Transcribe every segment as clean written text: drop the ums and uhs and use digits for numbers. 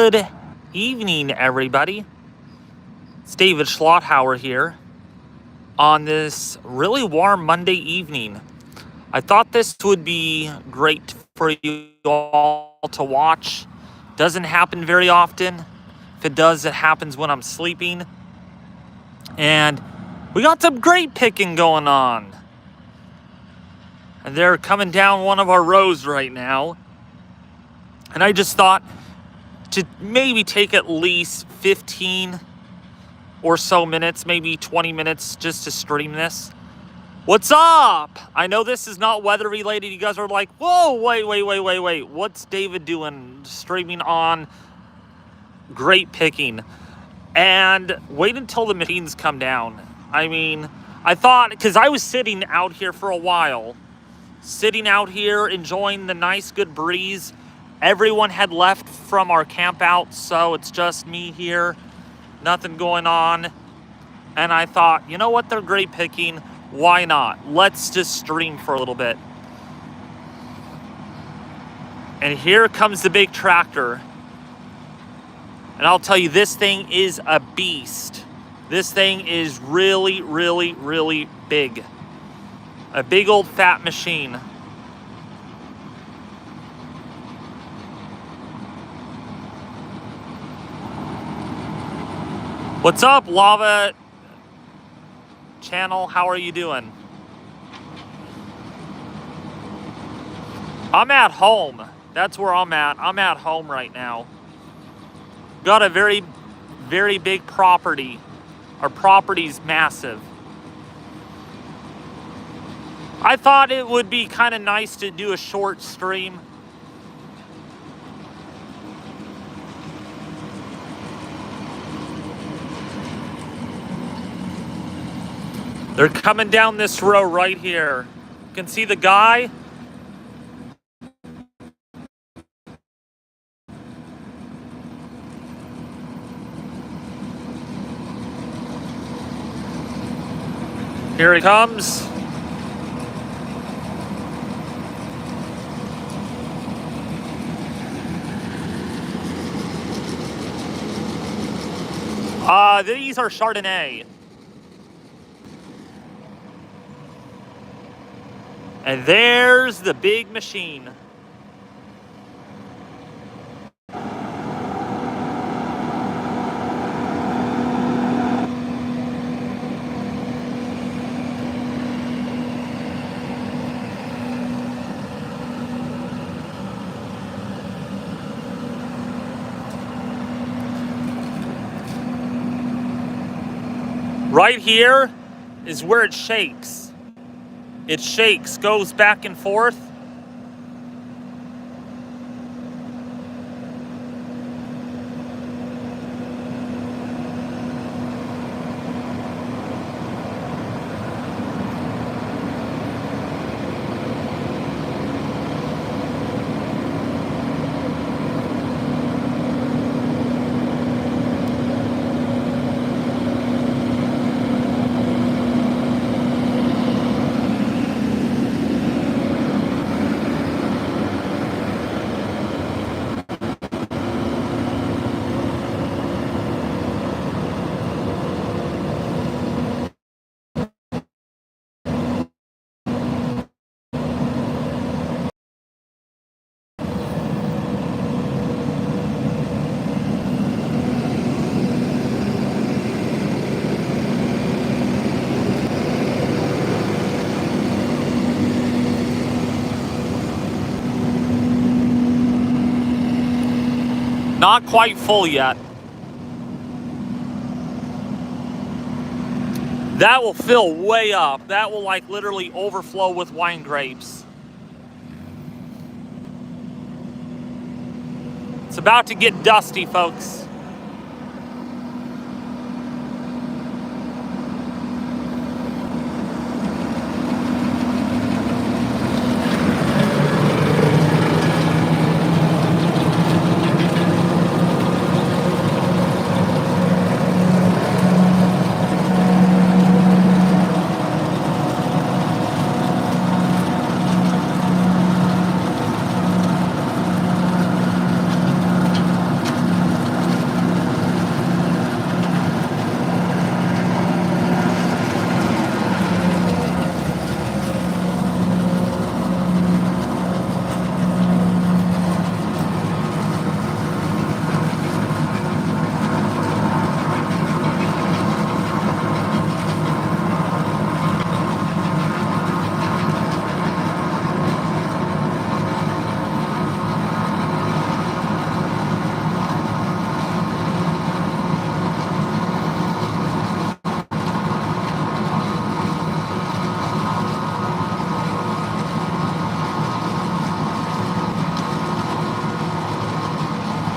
Good evening, everybody. It's David Schlotthauer here on this really warm Monday evening. I thought this would be great for you all to watch. Doesn't happen very often. If it does, it happens when I'm sleeping. And we got some grape picking going on. And they're coming down one of our rows right now. And I just thought to maybe take at least 15 or so minutes, maybe 20 minutes just to stream this. What's up? I know this is not weather related. You guys are like, whoa, wait. What's David doing streaming on grape picking? And wait until the machines come down. I mean, I thought, because I was sitting out here for a while, sitting out here enjoying the nice good breeze. Everyone had left from our camp out, so it's just me here, nothing going on. And I thought, you know what, they're grape picking, why not? Let's just stream for a little bit. And here comes the big tractor. And I'll tell you, this thing is a beast. This thing is really, really, really big. A big old fat machine. What's up, Lava Channel? How are you doing? I'm at home. That's where I'm at. I'm at home right now. Got a very, very big property. Our property's massive. I thought it would be kind of nice to do a short stream. They're coming down this row right here. You can see the guy. Here he comes. These are Chardonnay. And there's the big machine. Right here is where it shakes. It shakes, goes back and forth. Not quite full yet. That will fill way up. That will like literally overflow with wine grapes. It's about to get dusty, folks.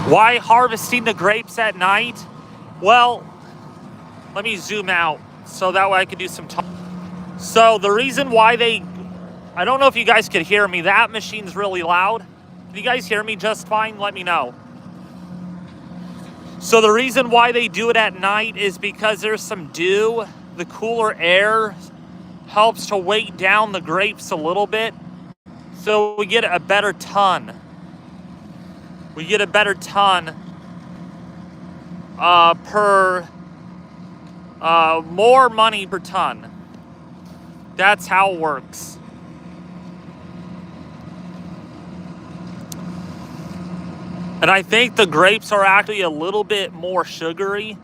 Why harvesting the grapes at night? Well, let me zoom out so that way I can do some talk. So the reason why I don't know if you guys could hear me. That machine's really loud. Can you guys hear me just fine? Let me know. So the reason why they do it at night is because there's some dew. The cooler air helps to weight down the grapes a little bit. So we get a better ton. We get a better ton more money per ton. That's how it works. And I think the grapes are actually a little bit more sugary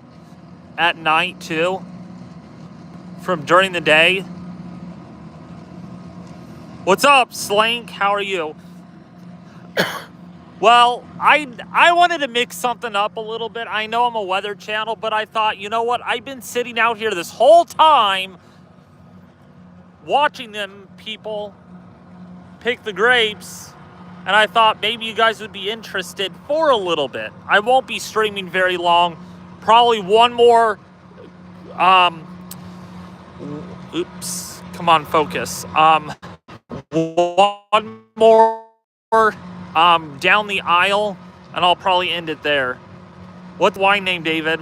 at night too, from during the day. What's up, Slank? How are you? Well, I wanted to mix something up a little bit. I know I'm a weather channel, but I thought, you know what? I've been sitting out here this whole time watching them people pick the grapes, and I thought maybe you guys would be interested for a little bit. I won't be streaming very long. Probably one more, oops, come on, focus. One more down the aisle, and I'll probably end it there. What's the wine name, David?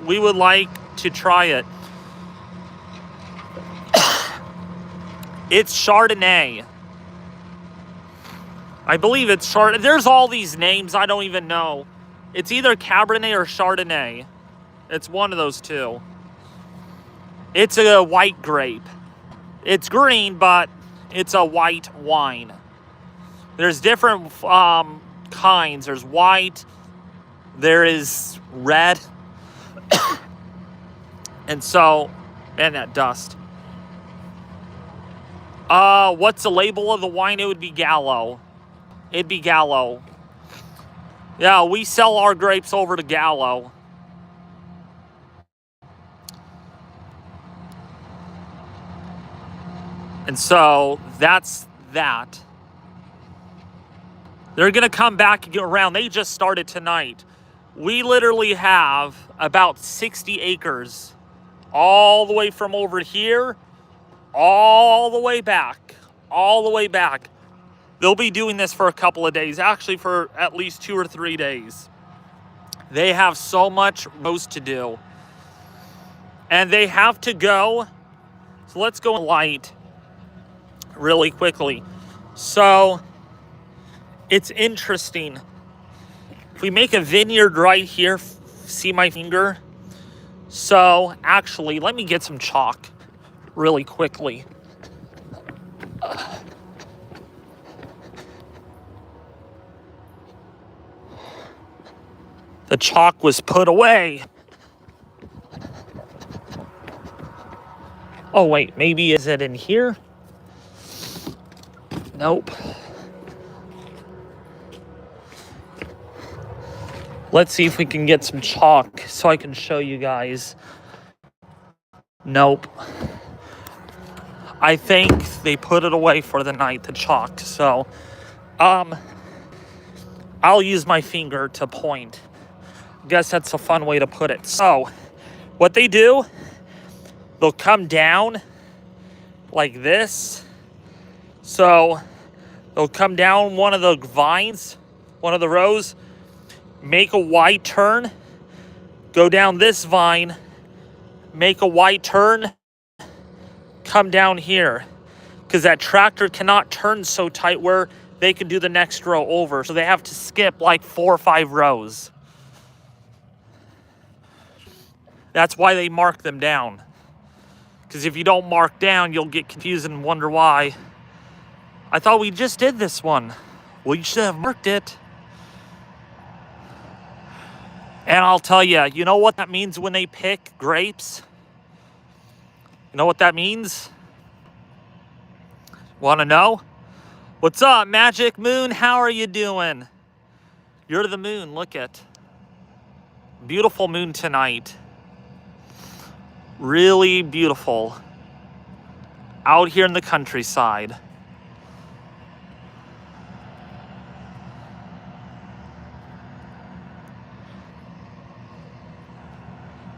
We would like to try it. It's Chardonnay. I believe it's Chardonnay. There's all these names I don't even know. It's either Cabernet or Chardonnay. It's one of those two. It's a white grape. It's green, but it's a white wine. There's different kinds. There's white. There is red. And so, man, that dust. What's the label of the wine? It would be Gallo. It'd be Gallo. Yeah, we sell our grapes over to Gallo. And so, that's that. They're going to come back around. They just started tonight. We literally have about 60 acres all the way from over here, all the way back, all the way back. They'll be doing this for a couple of days, actually for at least 2 or 3 days. They have so much roast to do. And they have to go. So let's go light really quickly. So it's interesting. If we make a vineyard right here, see my finger? So actually, let me get some chalk really quickly. The chalk was put away. Oh wait, maybe is it in here? Nope. Let's see if we can get some chalk so I can show you guys. Nope. I think they put it away for the night, the chalk. So, I'll use my finger to point. I guess that's a fun way to put it. So, what they do, they'll come down like this. So, they'll come down one of the vines, one of the rows, make a wide turn, go down this vine, make a wide turn, come down here. Because that tractor cannot turn so tight where they can do the next row over. So they have to skip like 4 or 5 rows. That's why they mark them down. Because if you don't mark down, you'll get confused and wonder why. I thought we just did this one. Well, you should have marked it. And I'll tell you, you know what that means when they pick grapes? You know what that means? Want to know? What's up, Magic Moon? How are you doing? You're the moon. Look at. Beautiful moon tonight. Really beautiful. Out here in the countryside.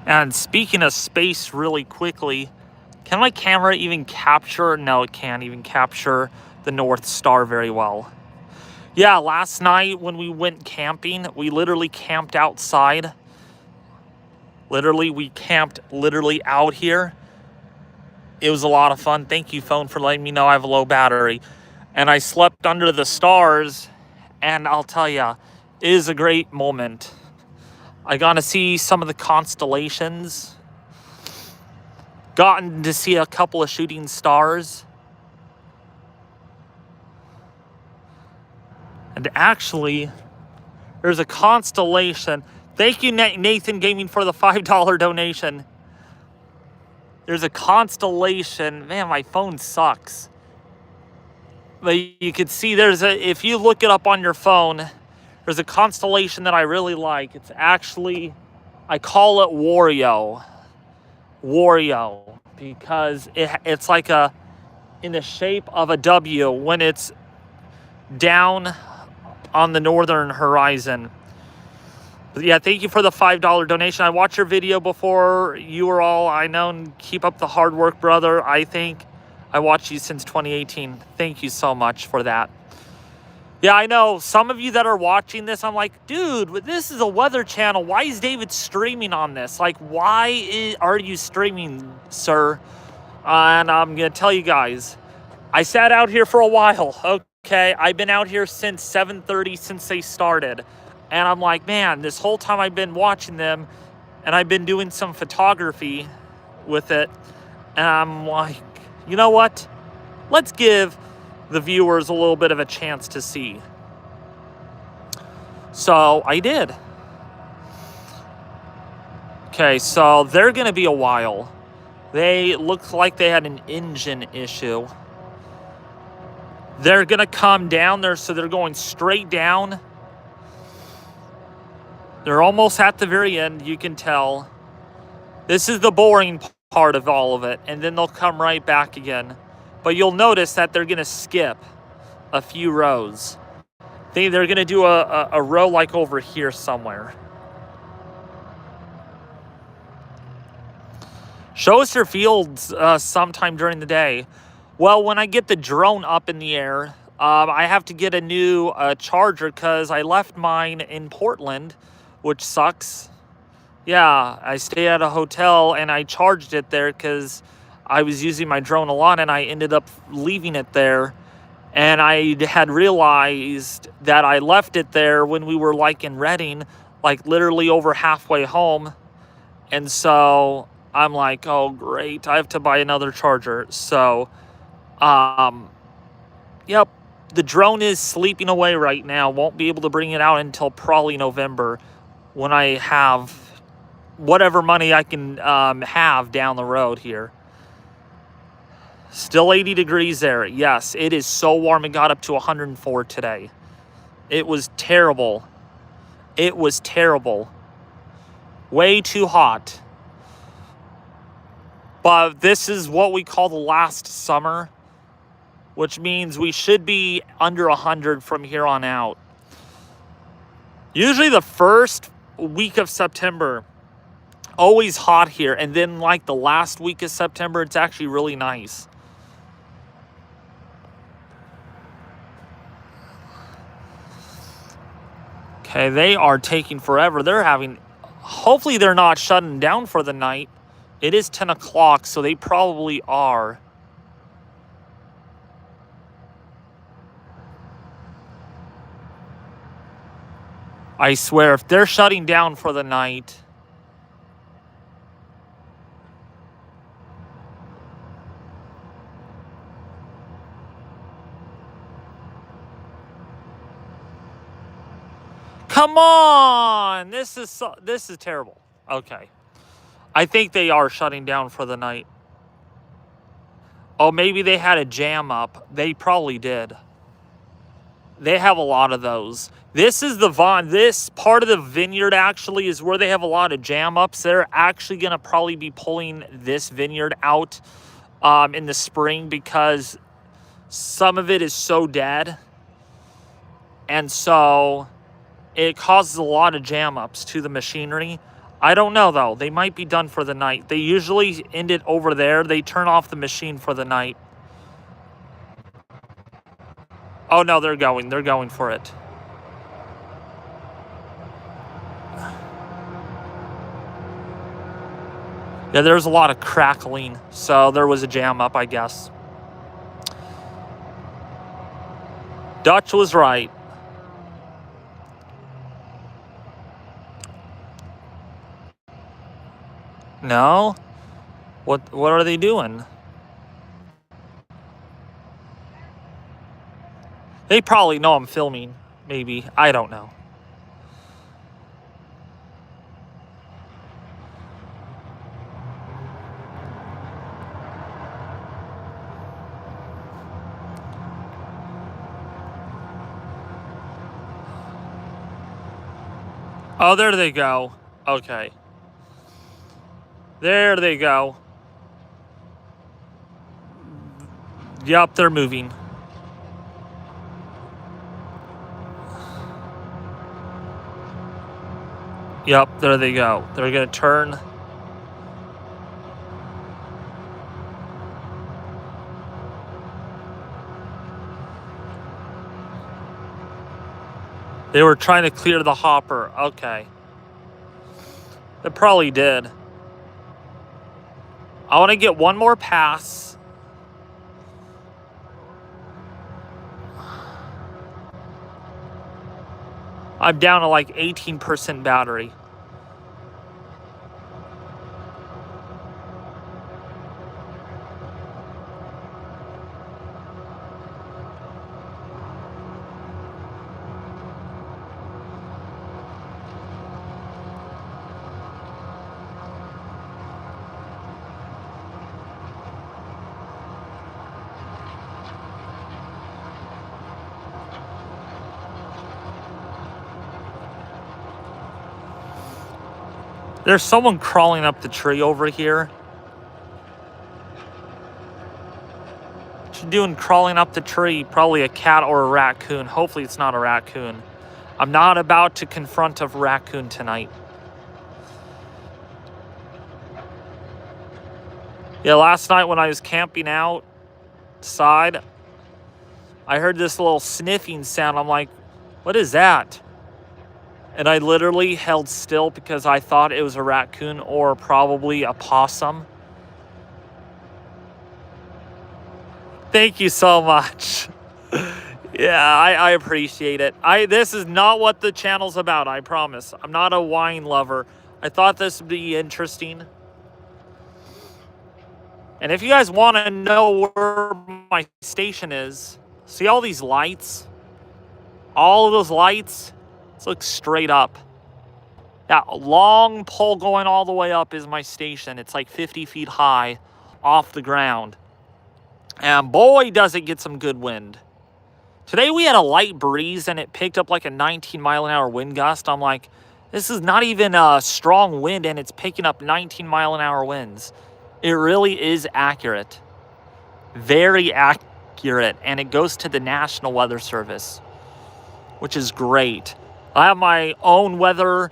And speaking of space really quickly, can my camera even capture? No, it can't even capture the North Star very well. Yeah, last night when we went camping, we literally camped outside. Literally, we camped literally out here. It was a lot of fun. Thank you, phone, for letting me know I have a low battery. And I slept under the stars, and I'll tell you, it is a great moment. I got to see some of the constellations. Gotten to see a couple of shooting stars. And actually, there's a constellation. Thank you, Nathan Gaming, for the $5 donation. There's a constellation. Man, my phone sucks. But you can see if you look it up on your phone, there's a constellation that I really like. It's actually, I call it Wario. Wario, because it's like in the shape of a W when it's down on the northern horizon. But yeah, thank you for the $5 donation. I watched your video before you were all, I know, and keep up the hard work, brother. I think I watched you since 2018. Thank you so much for that. Yeah, I know some of you that are watching this, I'm like, dude, this is a weather channel. Why is David streaming on this? Like, why are you streaming, sir? And I'm going to tell you guys, I sat out here for a while, okay? I've been out here since 7:30 since they started. And I'm like, man, this whole time I've been watching them, and I've been doing some photography with it. And I'm like, you know what? Let's give the viewers a little bit of a chance to see. So I did. Okay, so they're going to be a while. They look like they had an engine issue. They're going to come down there, so they're going straight down. They're almost at the very end, you can tell. This is the boring part of all of it, and then they'll come right back again. But you'll notice that they're going to skip a few rows. They're going to do a row like over here somewhere. Show us your fields sometime during the day. Well, when I get the drone up in the air, I have to get a new charger because I left mine in Portland, which sucks. Yeah, I stay at a hotel and I charged it there because I was using my drone a lot, and I ended up leaving it there. And I had realized that I left it there when we were like in Redding, like literally over halfway home. And so I'm like, oh great, I have to buy another charger. So, yep, the drone is sleeping away right now. Won't be able to bring it out until probably November, when I have whatever money I can have down the road here. Still 80 degrees there. Yes, it is so warm. It got up to 104 today. It was terrible. It was terrible. Way too hot. But this is what we call the last summer, which means we should be under 100 from here on out. Usually the first week of September, always hot here. And then like the last week of September, it's actually really nice. Okay, they are taking forever. They're having, hopefully they're not shutting down for the night. It is 10 o'clock, so they probably are. I swear, if they're shutting down for the night, come on! This is terrible. Okay. I think they are shutting down for the night. Oh, maybe they had a jam up. They probably did. They have a lot of those. This is this part of the vineyard actually is where they have a lot of jam ups. They're actually going to probably be pulling this vineyard out in the spring because some of it is so dead. And so it causes a lot of jam ups to the machinery. I don't know, though. They might be done for the night. They usually end it over there. They turn off the machine for the night. Oh, no, they're going. They're going for it. Yeah, there's a lot of crackling, so there was a jam up, I guess. Dutch was right. No? What are they doing? They probably know I'm filming, maybe. I don't know. Oh, there they go. Okay. There they go. Yup, they're moving. Yup, there they go. They're going to turn. They were trying to clear the hopper. Okay. They probably did. I want to get one more pass. I'm down to like 18% battery. There's someone crawling up the tree over here. What you doing crawling up the tree? Probably a cat or a raccoon. Hopefully it's not a raccoon. I'm not about to confront a raccoon tonight. Yeah, last night when I was camping outside, I heard this little sniffing sound. I'm like, what is that? And I literally held still because I thought it was a raccoon or probably a possum. Thank you so much. Yeah, I appreciate it. This is not what the channel's about, I promise. I'm not a wine lover. I thought this would be interesting. And if you guys want to know where my station is, see all these lights? All of those lights? Let's look straight up. That long pole going all the way up is my station. It's like 50 feet high off the ground. And boy, does it get some good wind. Today we had a light breeze and it picked up like a 19-mile-an-hour wind gust. I'm like, this is not even a strong wind and it's picking up 19-mile-an-hour winds. It really is accurate. Very accurate. And it goes to the National Weather Service, which is great. I have my own weather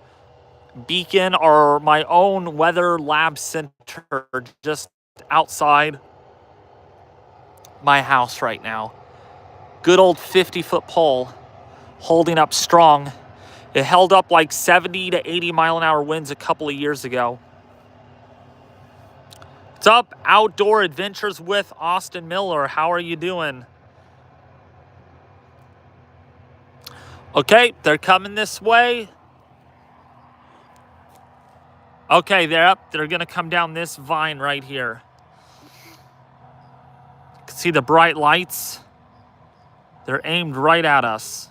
beacon or my own weather lab center just outside my house right now. Good old 50-foot pole holding up strong. It held up like 70 to 80 mile-an-hour winds a couple of years ago. What's up, Outdoor Adventures with Austin Miller? How are you doing? Okay, they're coming this way. Okay, they're up. They're going to come down this vine right here. You can see the bright lights. They're aimed right at us.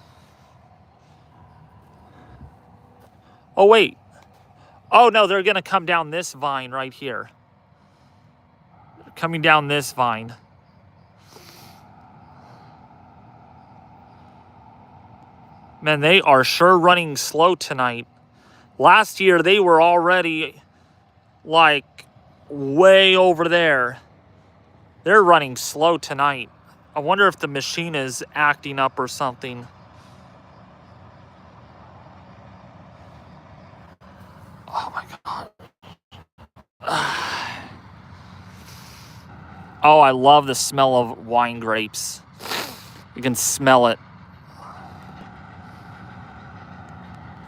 Oh, wait. Oh, no, they're going to come down this vine right here. They're coming down this vine. Man, they are sure running slow tonight. Last year, they were already, like, way over there. They're running slow tonight. I wonder if the machine is acting up or something. Oh, my Oh, I love the smell of wine grapes. You can smell it.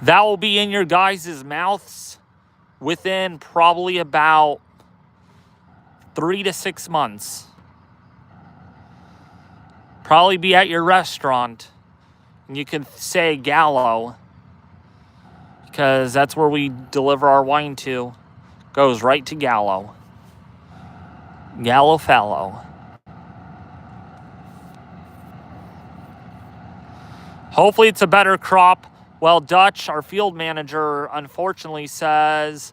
That will be in your guys' mouths within probably about 3 to 6 months. Probably be at your restaurant. And you can say Gallo, because that's where we deliver our wine to. Goes right to Gallo. Gallo Fallow. Hopefully it's a better crop. Well, Dutch, our field manager, unfortunately says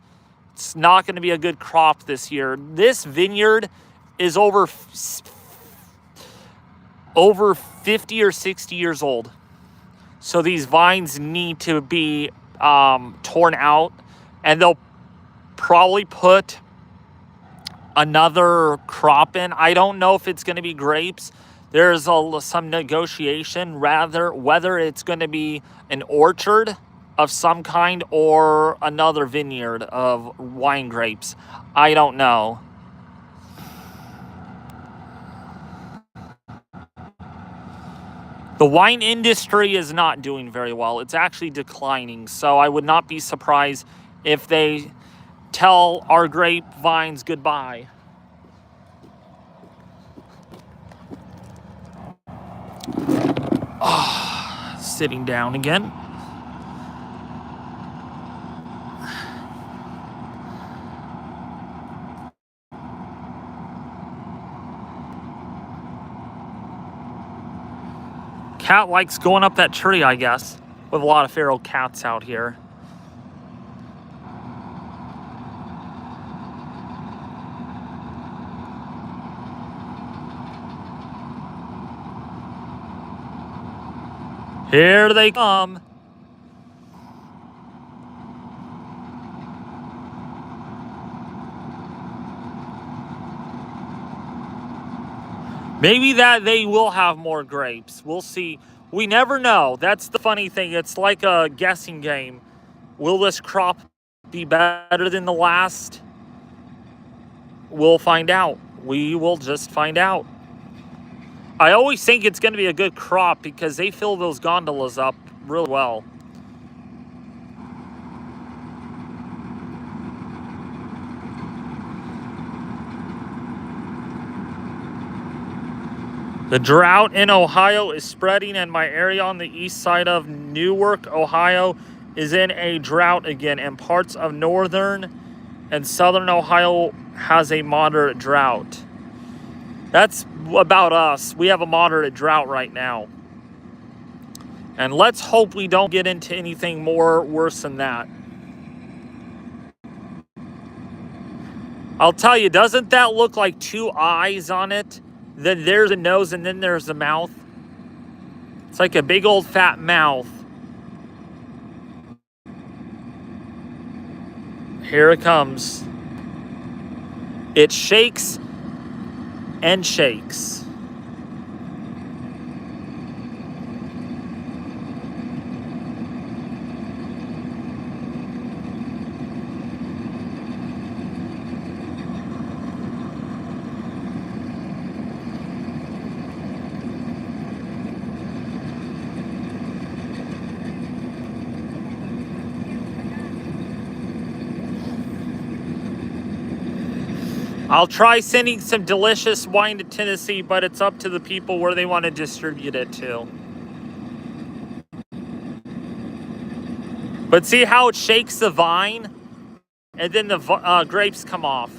it's not going to be a good crop this year. This vineyard is over 50 or 60 years old. So these vines need to be torn out, and they'll probably put another crop in. I don't know if it's going to be grapes. There's some negotiation, rather, whether it's going to be an orchard of some kind or another vineyard of wine grapes. I don't know. The wine industry is not doing very well. It's actually declining. So I would not be surprised if they tell our grapevines goodbye. Sitting down again. Cat likes going up that tree, I guess. We have a lot of feral cats out here. Here they come. Maybe that they will have more grapes. We'll see. We never know. That's the funny thing. It's like a guessing game. Will this crop be better than the last? We'll find out. We will just find out. I always think it's going to be a good crop because they fill those gondolas up real well. The drought in Ohio is spreading, and my area on the east side of Newark, Ohio, is in a drought again, and parts of northern and southern Ohio has a moderate drought. That's about us. We have a moderate drought right now. And let's hope we don't get into anything more worse than that. I'll tell you, doesn't that look like two eyes on it? Then there's a nose and then there's the mouth. It's like a big old fat mouth. Here it comes. It shakes and shakes. I'll try sending some delicious wine to Tennessee, but it's up to the people where they want to distribute it to. But see how it shakes the vine? And then the grapes come off.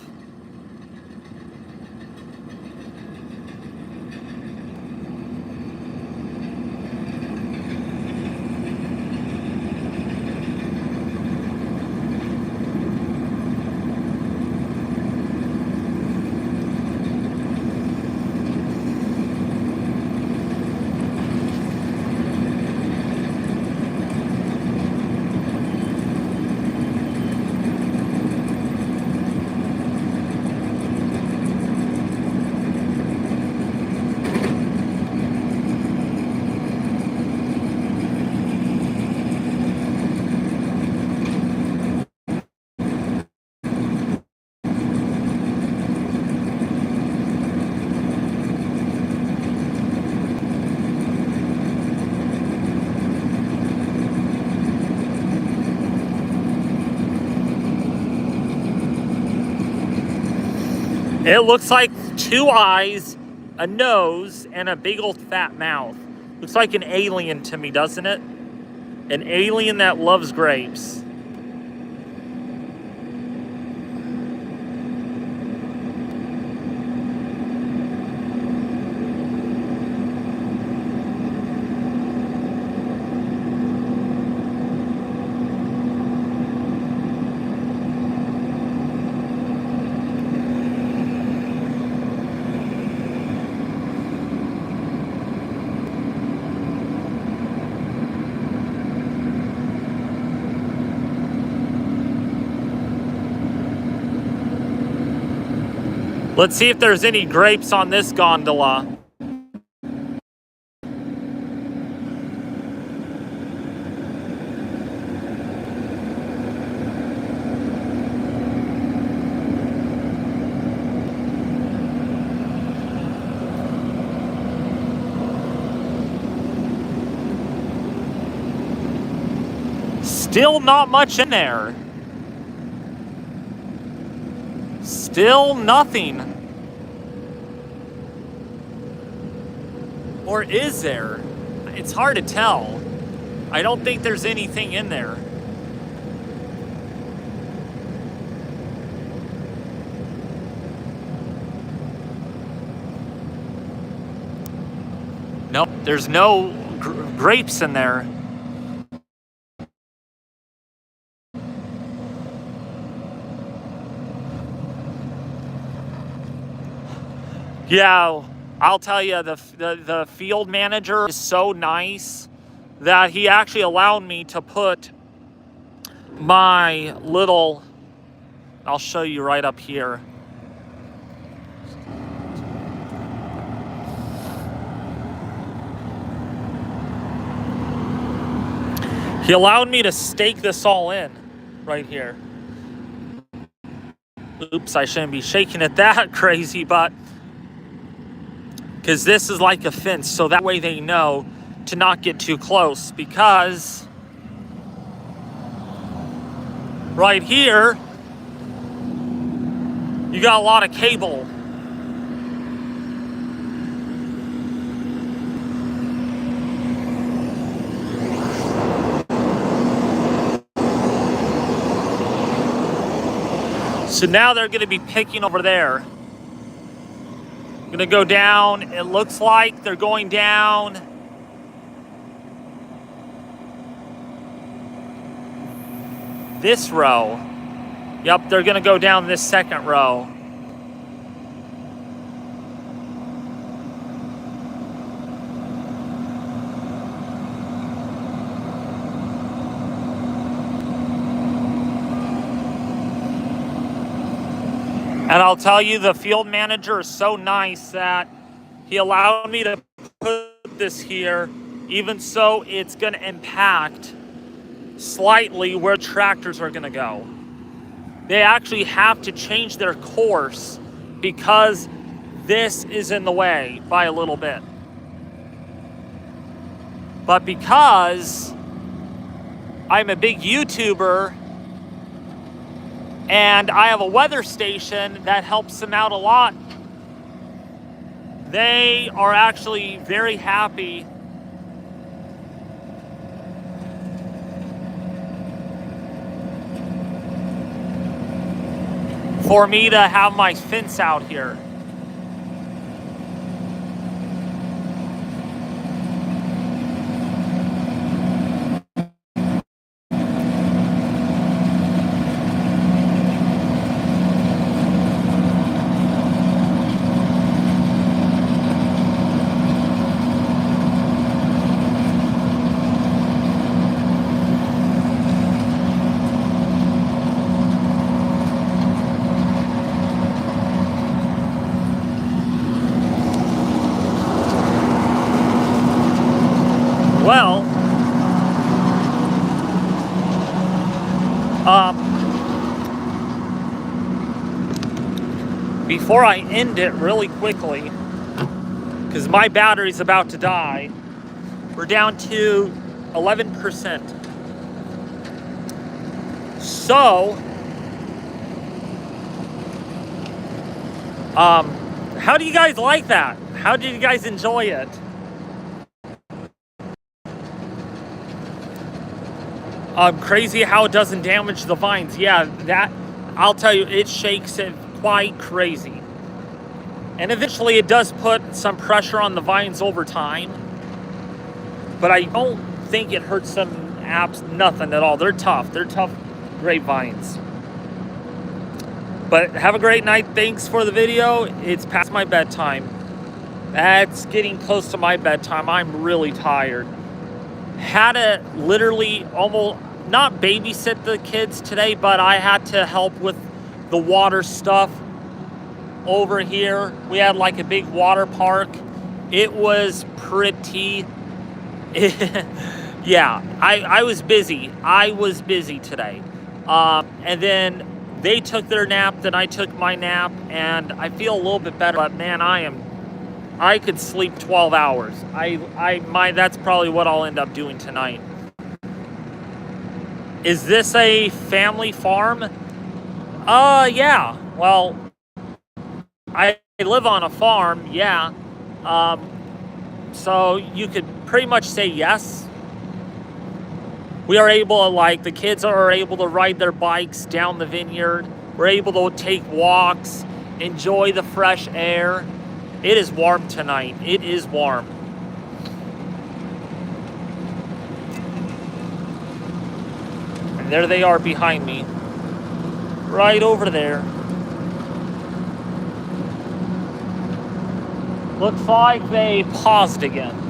It looks like 2 eyes, a nose, and a big old fat mouth. Looks like an alien to me, doesn't it? An alien that loves grapes. Let's see if there's any grapes on this gondola. Still not much in there. Still nothing. Or is there? It's hard to tell. I don't think there's anything in there. Nope, there's no grapes in there. Yeah, I'll tell you, the field manager is so nice that he actually allowed me to put my little, I'll show you right up here. He allowed me to stake this all in right here. Oops, I shouldn't be shaking it that crazy, but because this is like a fence, so that way they know to not get too close, because right here you got a lot of cable. So now they're going to be picking over there. Going to go down. It looks like they're going down this row. Yep, they're going to go down this second row. And I'll tell you, the field manager is so nice that he allowed me to put this here, even so it's going to impact slightly where tractors are going to go. They actually have to change their course because this is in the way by a little bit. But because I'm a big YouTuber and I have a weather station that helps them out a lot, they are actually very happy for me to have my fence out here. Well, before I end it really quickly, because my battery's about to die, we're down to 11%. So, How do you guys like that? How did you guys enjoy it? Crazy how it doesn't damage the vines. Yeah, that, I'll tell you, it shakes it quite crazy. And eventually it does put some pressure on the vines over time. But I don't think it hurts them nothing at all. They're tough. They're tough grapevines. But have a great night. Thanks for the video. It's past my bedtime. That's getting close to my bedtime. I'm really tired. Had to literally almost not babysit the kids today, but I had to help with the water stuff over here. We had like a big water park. It was pretty yeah, I was busy. I was busy today. And then they took their nap, then I took my nap, and I feel a little bit better. But man, I could sleep 12 hours. That's probably what I'll end up doing tonight. Is this a family farm? Yeah. Well, I live on a farm, yeah. So you could pretty much say yes. We are able to, like, the kids are able to ride their bikes down the vineyard. We're able to take walks, enjoy the fresh air. It is warm tonight. It is warm. And there they are behind me. Right over there. Looks like they paused again.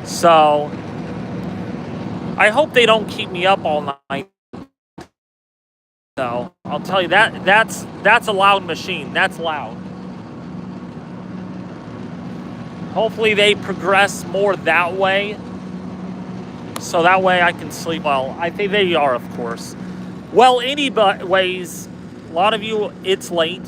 So, I hope they don't keep me up all night. So, I'll tell you, that's a loud machine. That's loud. Hopefully they progress more that way. So that way I can sleep well. I think they are, of course. Well, anyways, a lot of you, it's late.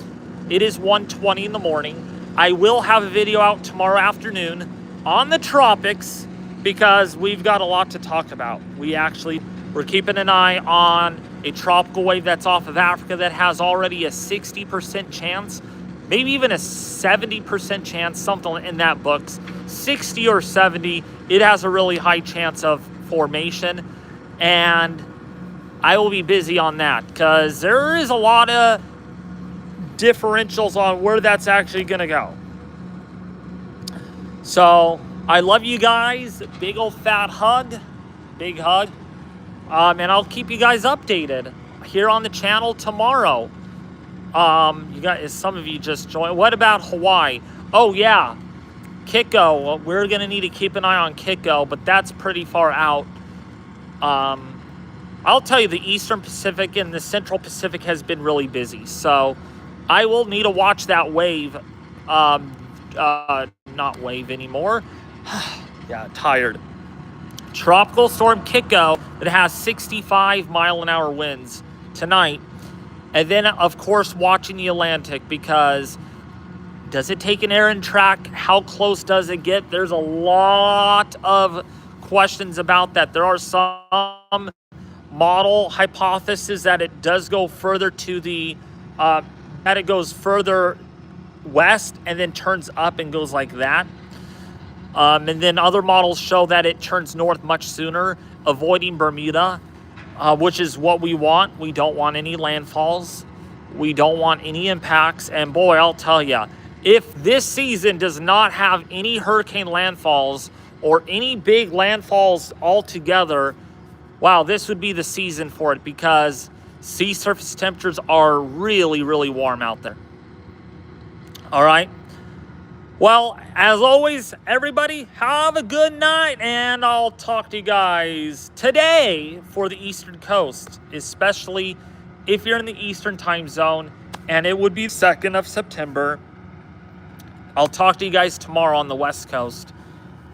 It is 1:20 in the morning. I will have a video out tomorrow afternoon on the tropics because we've got a lot to talk about. We're keeping an eye on a tropical wave that's off of Africa that has already a 60% chance, maybe even a 70% chance, something in that books. 60 or 70, it has a really high chance of formation. And I will be busy on that because there is a lot of differentials on where that's actually going to go. So I love you guys. Big old fat hug. Big hug. And I'll keep you guys updated here on the channel tomorrow. You guys, some of you just joined. What about Hawaii? Oh yeah, Kiko. We're gonna need to keep an eye on Kiko, but that's pretty far out. I'll tell you, the Eastern Pacific and the Central Pacific has been really busy, so I will need to watch that wave. Not wave anymore. Yeah, tired. Tropical storm Kiko that has 65-mile-an-hour winds tonight. And then, of course, watching the Atlantic, because does it take an air and track? How close does it get? There's a lot of questions about that. There are some model hypotheses that it does go further to the, that it goes further west and then turns up and goes like that. And then other models show that it turns north much sooner, avoiding Bermuda, which is what we want. We don't want any landfalls. We don't want any impacts. And boy, I'll tell you, if this season does not have any hurricane landfalls or any big landfalls altogether, wow, this would be the season for it, because sea surface temperatures are really, really warm out there. All right. Well, as always, everybody, have a good night, and I'll talk to you guys today for the Eastern Coast, especially if you're in the Eastern time zone, and it would be 2nd of September. I'll talk to you guys tomorrow on the West Coast,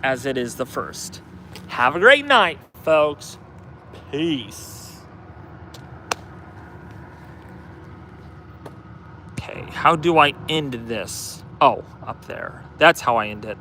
as it is the 1st. Have a great night, folks. Peace. Okay, how do I end this? Oh, up there. That's how I end it.